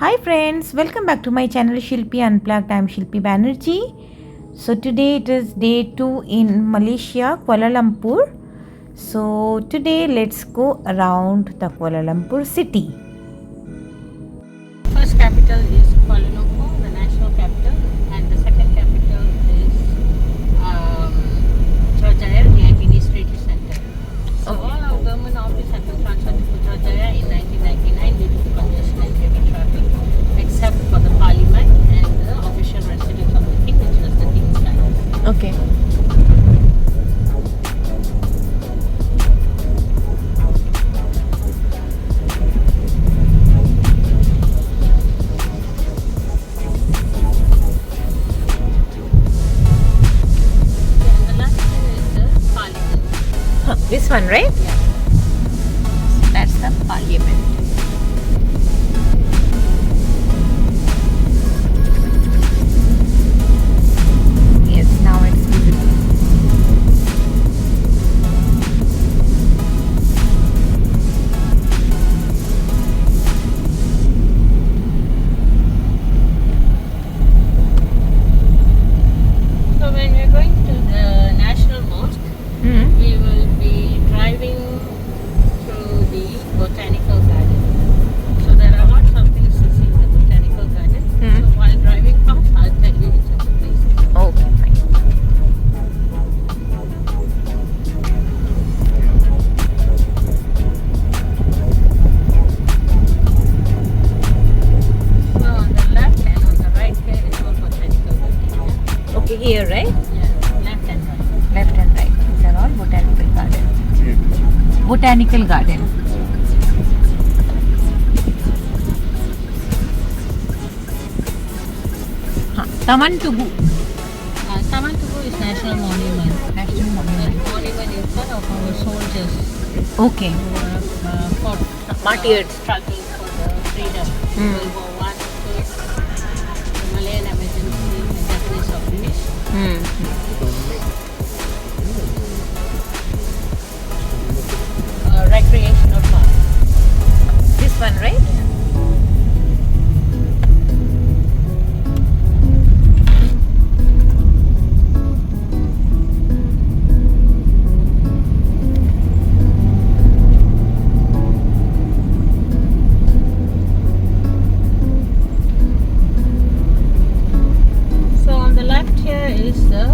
Hi friends, welcome back to my channel Shilpi Unplugged. I am Shilpi Banerjee. So today it is day 2 in Malaysia, Kuala Lumpur. So today let's go around the Kuala Lumpur city. First capital is Kuala Lumpur, the national capital, and the second capital is Putrajaya, the administrative center. So all our government offices have been transferred to Putrajaya in 1999 due to congestion and heavy traffic, except for the parliament and the official residence of the king, which was the king's palace. Okay. And the last one is the parliament. This one, right? Yeah. That's the parliament. Yes, now it's visible. So when we're going to the National Mosque, Hmm. we will be driving through the botanical garden. So there are lots of things to see in the botanical garden. Hmm. So while driving past, I'll tell you which are the places. Okay, fine. So on the left and on the right here is all botanical garden. Okay, here, right? Yeah, left and right. Left and right. These are all botanical garden. Botanical garden. Taman Tugu. Taman Tugu is national monument. National Monument. Monument in front of our soldiers Okay. who have fought, Martyred. struggled for the freedom. Mm. World War I, the Malayan emergency, the Japanese of British. Recreational park. This one, right? So on the left here is the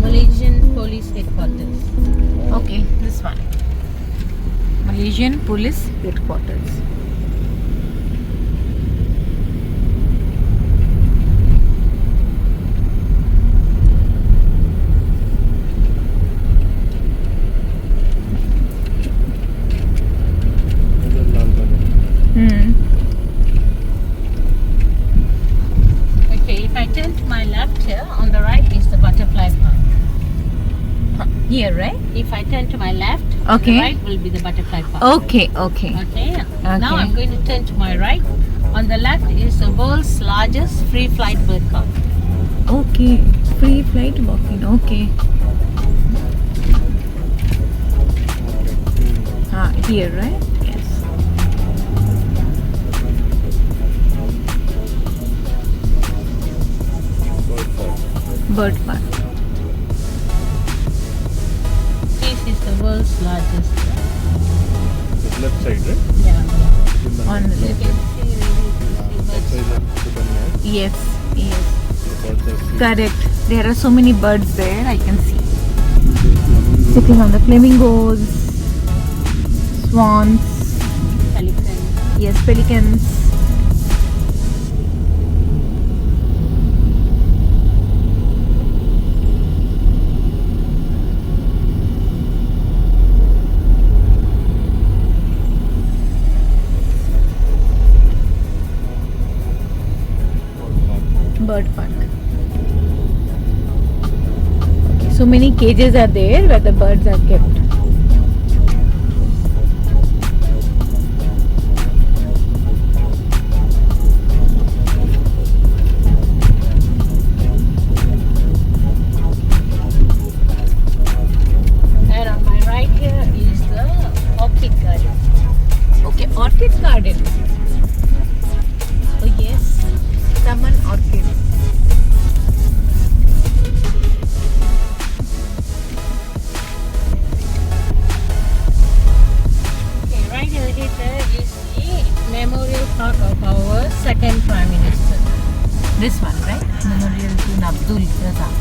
Malaysian Police Headquarters. Okay, this one. Malaysian Police Headquarters. Hmm. Okay, if I turn to my left here, on the right is the Butterfly Park. Here, right? If I turn to my left, on Okay. the right will be the Butterfly Park. Okay, okay. Okay. Now Okay. I'm going to turn to my right. On the left is the world's largest free flight bird park. Okay. Free flight walking. Okay. Here, right? Yes. Bird park. This is the world's largest. Left side, right? Yeah. On the You left. can see really birds. Yes, yes. Correct. There are so many birds there, I can see. Sitting on the flamingos, swans, Pelican. yes, pelicans. Bird park. Okay, so many cages are there where the birds are kept. orchid garden. Oh yes, This one, right? Memorial to Abdul Razak.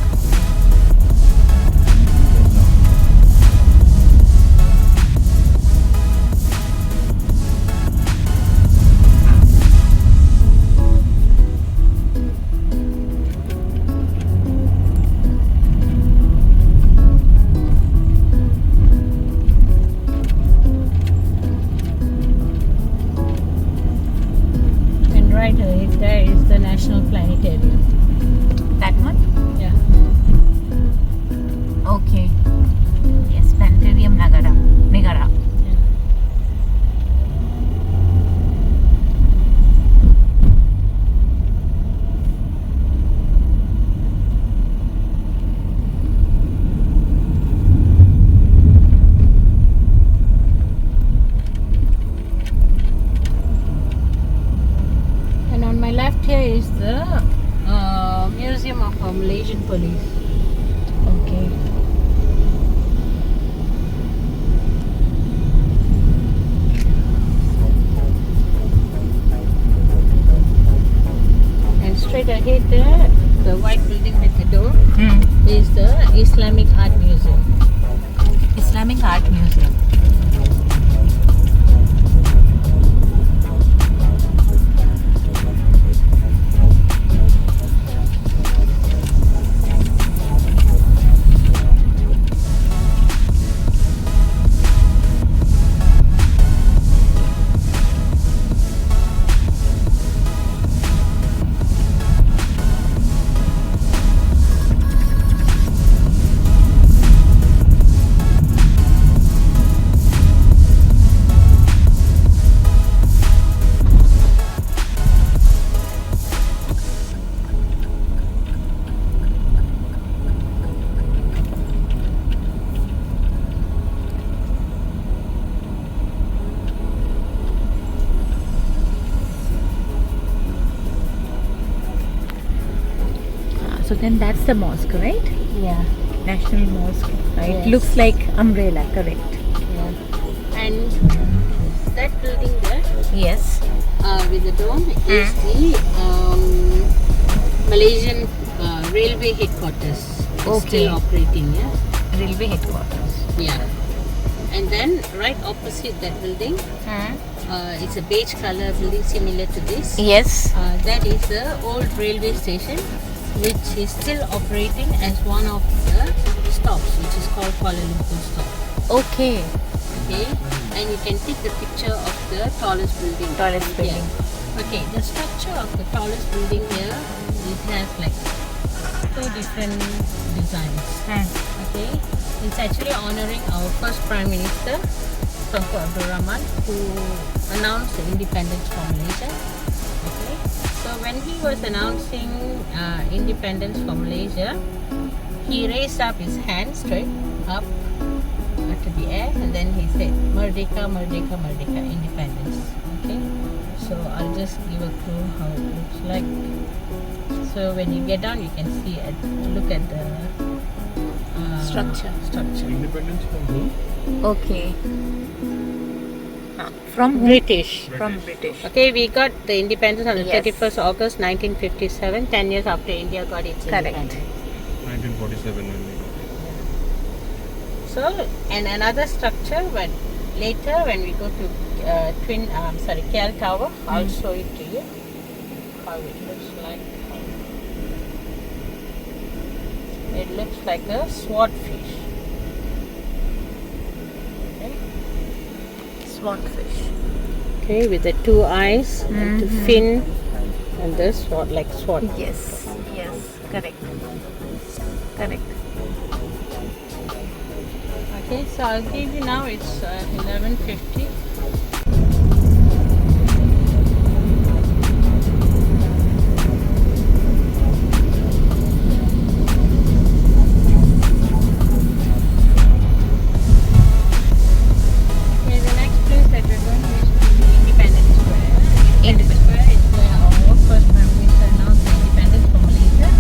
And right there is the National Planetarium. That one? Yeah. Okay. Yes, Planetarium Nagara. Yeah. And on my left here is the Museum of Malaysian Police. Okay. And straight ahead there, the white building with the door, Hmm. is the Islamic Art Museum. Islamic Art Museum. So then that's the mosque, right? Yeah. National Mosque. It Yes. looks like umbrella, correct? Yeah. And that building there Yes. with the dome is the Malaysian railway headquarters. It's Okay. still operating, yeah? Railway headquarters. Yeah. And then right opposite that building, it's a beige color building similar to this. Yes. That is the old railway station, which is still operating as one of the stops, which is called Kuala Lumpur stop. Okay. Okay, and you can take the picture of the tallest building. Tallest here. building. Okay, the structure of the tallest building here, it has like two different designs. Okay, it's actually honoring our first Prime Minister, Tunku Abdul Rahman, who announced the independence from Malaysia. Okay, so when he was announcing independence from Malaysia, he raised up his hand straight up to the air, and then he said, Merdeka, Merdeka, Merdeka, independence. Okay, so I'll just give a clue how it looks like. So when you get down, you can see it. Look at the Structure. Independence from whom? Okay. From whom? British. From British. Okay, we got the independence on the Yes. 31st August 1957, 10 years after India got its Correct. independence. 1947 when we got it. So, and another structure, when later when we go to KL Tower, I'll show it to you how it looks like. It looks like a swordfish. Okay. Swordfish. Okay, with the two eyes and the fin and the sword, like sword. Yes. Yes. Correct. Correct. Okay, so I'll give you now, it's 11:50. Okay, the next place that we're going is to the Independence Square. Independence Square is where our first Prime Minister announced the independence from Malaysia.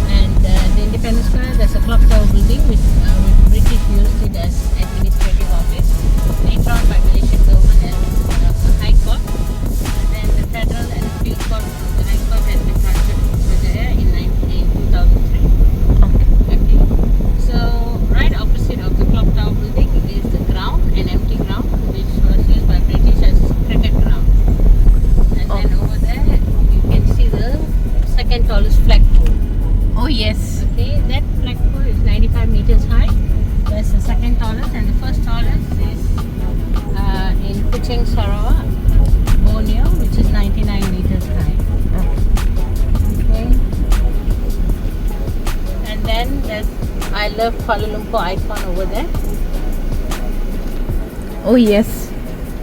And the Independence Square, there's a clock tower building which British used it as administrative office. Later on left Kuala Lumpur icon over there. Oh yes.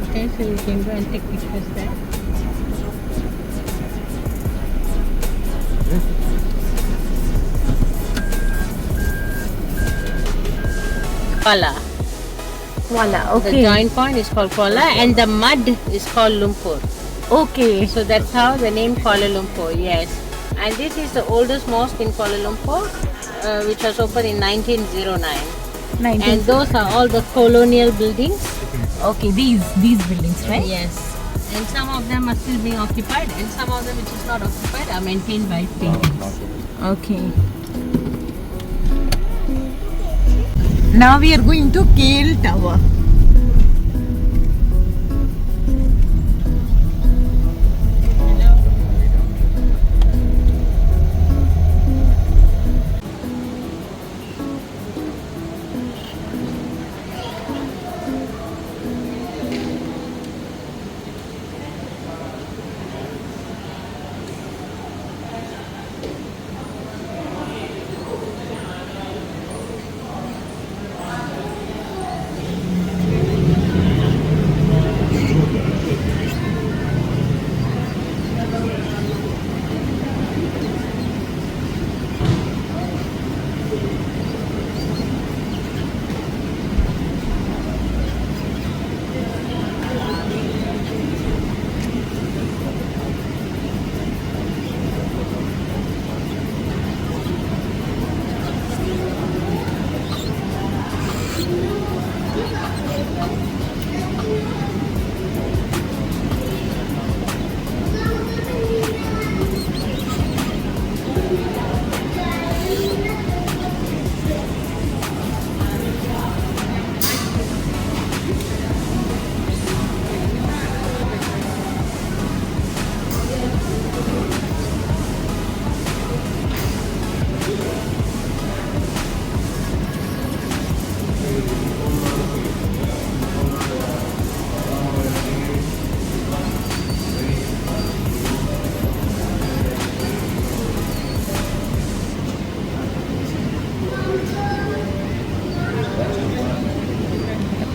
Okay, so you can go and take pictures there. Kuala. Kuala. The Okay. joint point is called Kuala and the mud is called Lumpur. Okay. So that's how the name Kuala Lumpur, yes. And this is the oldest mosque in Kuala Lumpur, which was opened in 1909. 19. And those are all the colonial buildings. Okay, these buildings, right? Yes. And some of them are still being occupied and some of them which is not occupied are maintained by paintings. Okay. Now we are going to KL Tower.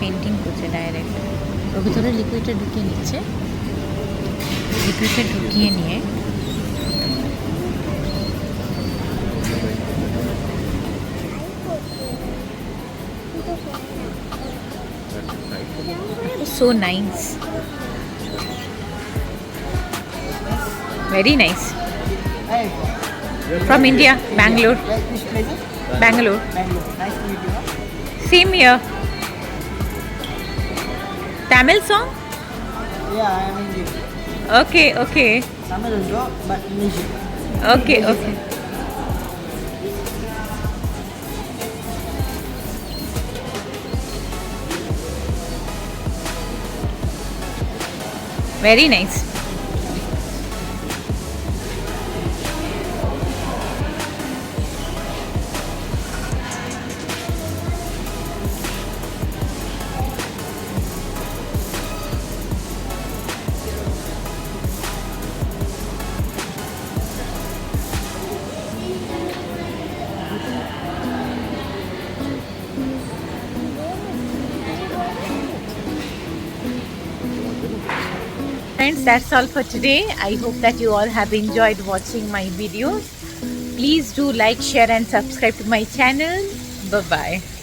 Painting করছে direct, ওর ভিতরে লিকুইডটা ঢুকিয়ে নিচ্ছে। লিকুইডে ঢুকিয়ে নিয়ে so nice, very nice. From India, Bangalore. Bangalore. Nice to meet you. Same here. Tamil song? Yeah, I am Indian. Okay, okay. Tamil also, but Indonesian. Okay, okay. Very nice. Friends, that's all for today. I hope that you all have enjoyed watching my videos. Please do like, share and subscribe to my channel. Bye bye.